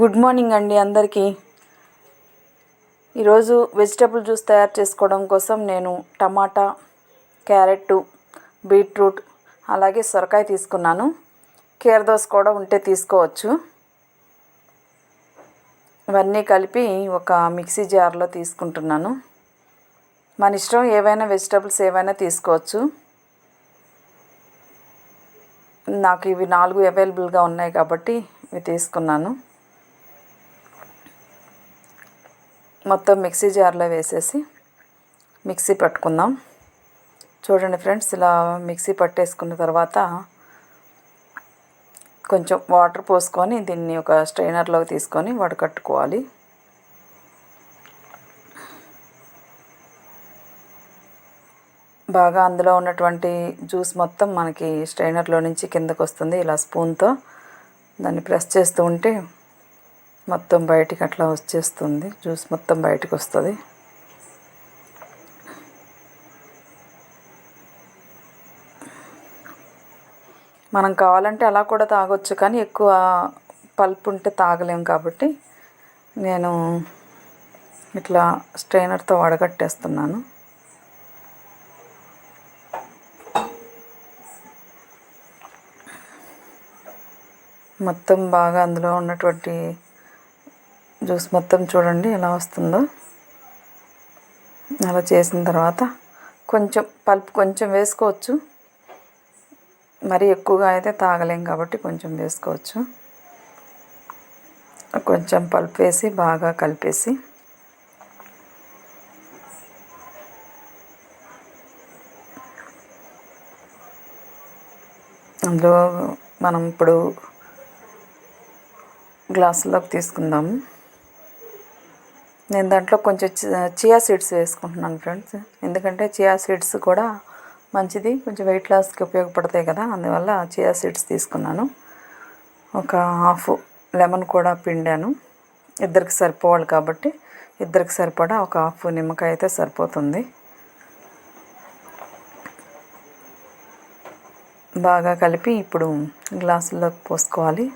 Good morning అండి అందరికీ. ఈరోజు వెజిటబుల్ జ్యూస్ తయారు చేసుకోవడం కోసం నేను టమాటా, క్యారెట్, బీట్రూట్ అలాగే సొరకాయ తీసుకున్నాను. కీరదోస కూడా ఉంటే తీసుకోవచ్చు. ఇవన్నీ కలిపి ఒక మిక్సీ జార్లో తీసుకుంటున్నాను. మన ఇష్టం, ఏవైనా వెజిటబుల్స్ ఏవైనా తీసుకోవచ్చు. నాకు ఇవి 4 అవైలబుల్గా ఉన్నాయి కాబట్టి ఇవి తీసుకున్నాను. మొత్తం మిక్సీ జార్లో వేసేసి మిక్సీ పట్టుకుందాం. చూడండి ఫ్రెండ్స్, ఇలా మిక్సీ పట్టేసుకున్న తర్వాత కొంచెం వాటర్ పోసుకొని దీన్ని ఒక స్ట్రైనర్లోకి తీసుకొని వడకట్టుకోవాలి. బాగా అందులో ఉన్నటువంటి జ్యూస్ మొత్తం మనకి స్ట్రైనర్లో నుంచి కిందకు వస్తుంది. ఇలా స్పూన్తో దాన్ని ప్రెస్ చేస్తూ ఉంటే మొత్తం బయటికి అట్లా వచ్చేస్తుంది. జ్యూస్ మొత్తం బయటకు వస్తుంది. మనం కావాలంటే అలా కూడా తాగొచ్చు, కానీ ఎక్కువ పల్ప్ ఉంటే తాగలేం కాబట్టి నేను ఇట్లా స్ట్రైనర్తో వడగట్టేస్తున్నాను. మొత్తం బాగా అందులో ఉన్నటువంటి జ్యూస్ మొత్తం చూడండి ఎలా వస్తుందో. అలా చేసిన తర్వాత కొంచెం పల్ప్ కొంచెం వేసుకోవచ్చు. మరీ ఎక్కువగా అయితే తాగలేం కాబట్టి కొంచెం వేసుకోవచ్చు. కొంచెం పల్ప్ వేసి బాగా కలిపేసి అందులో మనం ఇప్పుడు గ్లాసులోకి తీసుకుందాము. నేను దాంట్లో కొంచెం చియా సీడ్స్ వేసుకుంటున్నాను ఫ్రెండ్స్. ఎందుకంటే చియా సీడ్స్ కూడా మంచిది, కొంచెం వెయిట్ లాస్కి ఉపయోగపడతాయి కదా, అందువల్ల చియా సీడ్స్ తీసుకున్నాను. ఒక హాఫ్ లెమన్ కూడా పిండాను. ఇద్దరికి సరిపోవాలి కాబట్టి ఇద్దరికి సరిపడా ఒక హాఫ్ నిమ్మకాయ అయితే సరిపోతుంది. బాగా కలిపి ఇప్పుడు గ్లాసుల్లోకి పోసుకోవాలి.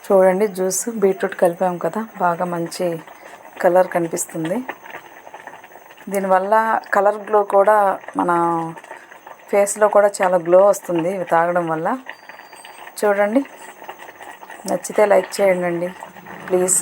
చూడండి, జ్యూస్ బీట్రూట్ కలిపాము కదా, బాగా మంచి కలర్ కనిపిస్తుంది. దీనివల్ల కలర్ గ్లో కూడా మన ఫేస్లో కూడా చాలా గ్లో వస్తుంది ఇవి తాగడం వల్ల. చూడండి, నచ్చితే లైక్ చేయండి ప్లీజ్.